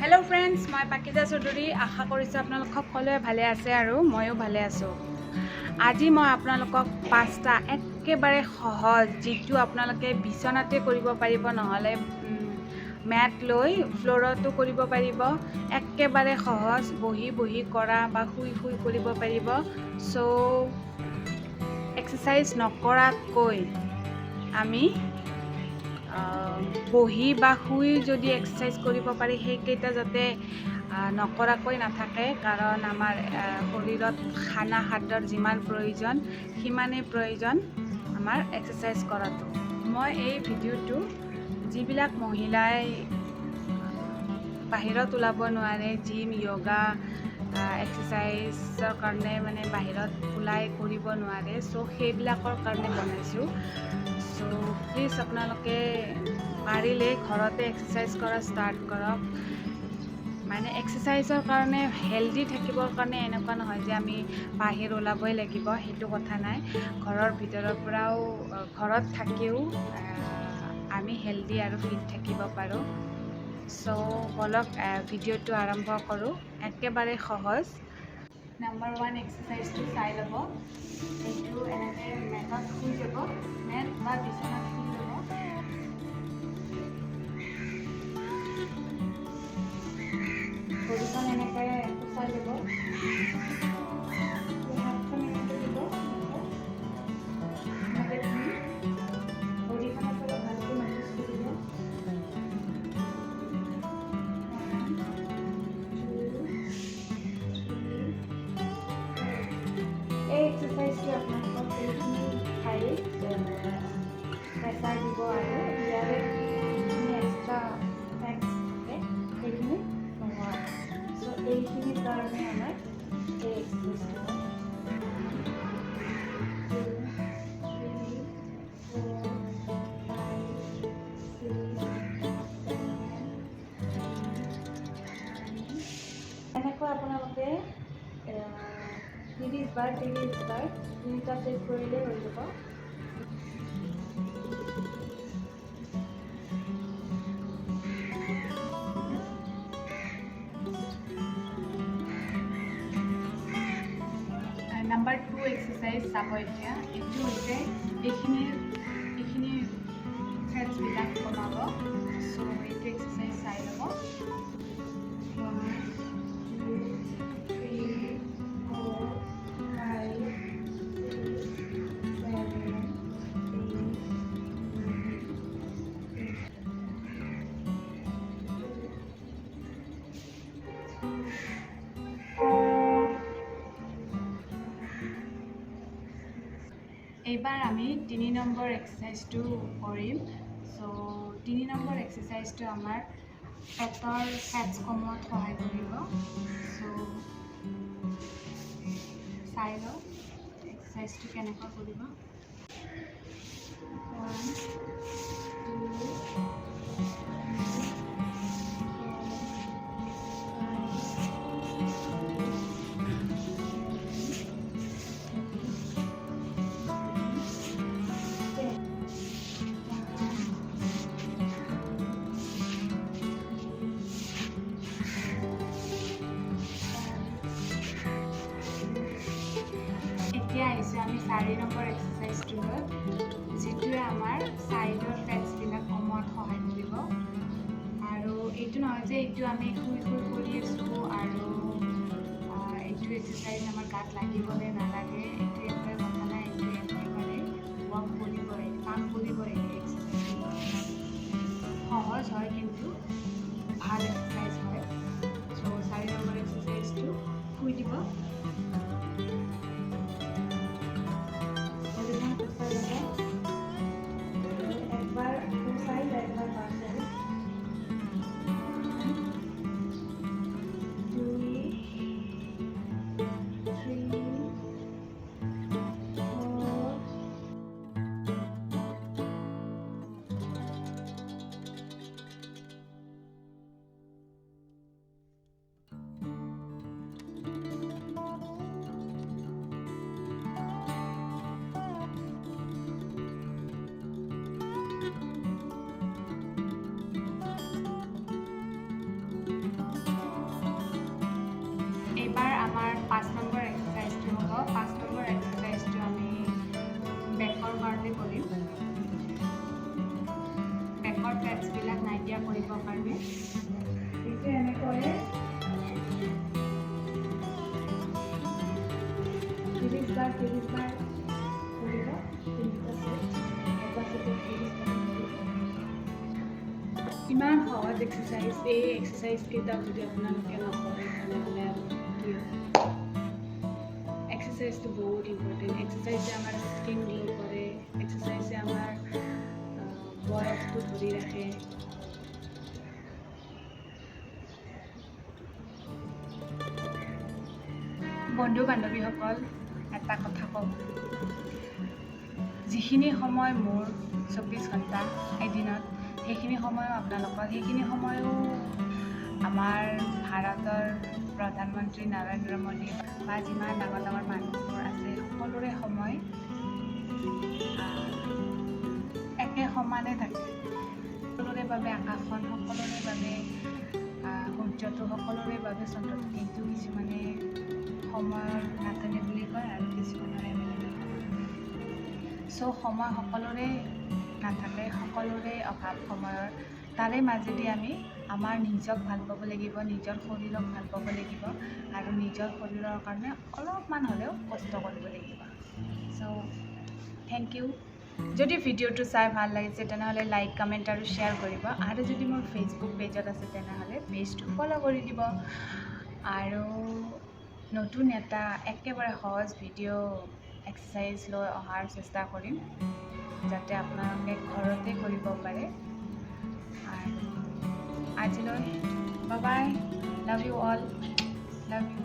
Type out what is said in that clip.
Hello friends, মই পাকিজা চৌধুৰী আশা কৰিছোঁ আপোনালোক সকলোৱে ভালে আছে আৰু ময়ো ভালে আছোঁ। আজি মই আপোনালোকক 5টা একেবাৰে সহজ যিটো আপোনালোকে বিচনাতে কৰিব পাৰিব নহলে মেট লৈ ফ্লোৰতো কৰিব পাৰিব। একেবাৰে সহজ, বহি কৰা বা শুই কৰিব পাৰিব। সো এক্সাৰসাইজ নকৰাকৈ আমি বহি বা শুই যদি এক্সাৰসাইজ কৰিব পাৰি সেইকেইটা যাতে নকৰাকৈ নাথাকে, কাৰণ আমাৰ শৰীৰত খাদ্যৰ যিমান প্ৰয়োজন সিমানেই প্ৰয়োজন আমাৰ এক্সাৰসাইজ কৰাটো। মই এই ভিডিঅ'টো যিবিলাক মহিলাই বাহিৰত ওলাব নোৱাৰে, জিম, য়োগা, এক্সাৰসাইজৰ কাৰণে মানে বাহিৰত ওলাই কৰিব নোৱাৰে, সো সেইবিলাকৰ কাৰণে বনাইছোঁ। সো প্লিজ আপোনালোকে পাৰিলে ঘৰতে এক্সাৰসাইজ কৰা ষ্টাৰ্ট কৰক। মানে এক্সাৰসাইজৰ কাৰণে, হেল্ডি থাকিবৰ কাৰণে এনেকুৱা নহয় যে আমি বাহিৰ ওলাবই লাগিব, সেইটো কথা নাই। ঘৰৰ ভিতৰৰ পৰাও, ঘৰত থাকিও আমি হেল্ডি আৰু ফিট থাকিব পাৰোঁ। সো বলক ভিডিঅ'টো আৰম্ভ কৰোঁ। একেবাৰে সহজ। নাম্বাৰ 1 এক্সাৰসাইজটো চাই ল'ব। এইটো এনেকৈ মেটত শুই যাব, মেট বা বিচনাত শুই যাব। ভৰিখন এনেকৈ কুচাই ল'ব, হাতখন এনেকৈ দিব, এনেকৈ ধুই ভৰিখনত অলপ ভালকৈ মালিচ কৰিব। এই এক্সাৰসাইজটো আপোনালোকক এইখিনি ঠাইত প্ৰেছাৰ দিব আৰু ইয়াৰে যিখিনি এক্সট্ৰা ফেটছ থাকে সেইখিনি নোহোৱা। সো এইখিনিৰ কাৰণে আমাৰ এই এক্সাৰসাইজটো হয়। এনেকৈ আপোনালোকে 30 বাৰ 3টা চেট কৰিলে হৈ যাব। নাম্বাৰ 2 এক্সাৰসাইজ চাব এতিয়া। এইটো হৈছে এইখিনি ফেটছবিলাক কমাব। সো এইটো এক্সাৰসাইজ চাই ল'ব। 1 2 3 4 5 6 7 এইবাৰ আমি 3 নম্বৰ এক্সাৰসাইজটো কৰিম। সো 3 নম্বৰ এক্সাৰসাইজটো আমাৰ পেটৰ ফেটছ কমোৱাত সহায় কৰিব। সো চাই লওঁ এক্সাৰসাইজটো কেনেকৈ কৰিব। 1 2 এতিয়া আহিছোঁ আমি 4 নম্বৰ এক্সাৰসাইজটোলৈ, যিটোৱে আমাৰ ছাইডৰ ফেটছবিলাক কমোৱাত সহায় কৰিব। আৰু এইটো নহয় যে এইটো আমি শুই কৰি আছোঁ আৰু এইটো এক্সাৰসাইজ আমাৰ গাত লাগিবনে নালাগে, এইটো একোৱে কথা নাই। এইটো একেবাৰে ৱৰ্ক কৰিবই, কাম কৰিবই। এই এক্সাৰসাইজটো সহজ হয় কিন্তু ভাল এক্সাৰসাইজ হয়। সো 4 নম্বৰ এক্সাৰসাইজটো শুই দিব। একবাৰ চাই একবাৰ পাছাই 2 3 4 আমাৰ 5 নম্বৰ এক্সাৰচাইজটো হ'ব। 5 নম্বৰ এক্সাৰচাইজটো আমি বেকৰ কাৰণে কৰিম। বেকৰ ফেটছবিলাক নাইকিয়া কৰিবৰ কাৰণে এইটো এনেকৈ 30 বাৰ কৰিব। ইমান সহজ এক্সাৰচাইজ। এই এক্সাৰচাইজকেইটা যদি আপোনালোকে নকৰে তেনেহ'লে কি হ'ব? এক্সাৰচাইজটো বহুত ইম্পৰ্টেণ্ট। এক্সাৰচাইজে আমাৰ স্কিন গ্ল' কৰে, এক্সাৰচাইজে আমাৰ বয়সটো ধৰি ৰাখে। বন্ধু বান্ধৱীসকল, এটা কথা কওঁ, যিখিনি সময় মোৰ 24 ঘণ্টা এদিনত, সেইখিনি সময়ো আপোনালোকৰ, সেইখিনি সময়ো আমাৰ ভাৰতৰ প্ৰধানমন্ত্ৰী নৰেন্দ্ৰ মোদী বা যিমান ডাঙৰ ডাঙৰ মানুহবোৰ আছে সকলোৰে সময় একে সমানে থাকে। সকলোৰে বাবে আকাশখন, সকলোৰে বাবে সূৰ্যটো, সকলোৰে বাবে চন্দ্ৰটো, কিন্তু কিছুমানে সময় নাথাকে বুলি কয় আৰু কিছুমানৰ এভেইলেবল নহয়। চ' সময় সকলোৰে নাথাকে, সকলোৰে অভাৱ সময়ৰ। তাৰে মাজেদি আমি আমাৰ নিজক ভাল পাব লাগিব, নিজৰ শৰীৰক ভাল পাব লাগিব আৰু নিজৰ শৰীৰৰ কাৰণে অলপমান হ'লেও কষ্ট কৰিব লাগিব। চ' থেংক ইউ। যদি ভিডিঅ'টো চাই ভাল লাগিছে তেনেহ'লে লাইক, কমেণ্ট আৰু শ্বেয়াৰ কৰিব। আৰু যদি মোৰ ফেচবুক পেজত আছে তেনেহ'লে পেজটো ফ'ল' কৰি দিব। আৰু নতুন এটা একেবাৰে সহজ ভিডিঅ' এক্সাৰচাইজ লৈ অহাৰ চেষ্টা কৰিম, যাতে আপোনালোকে ঘৰতে কৰিব পাৰে। আৰু আজিলৈ bye bye, love you all, love you.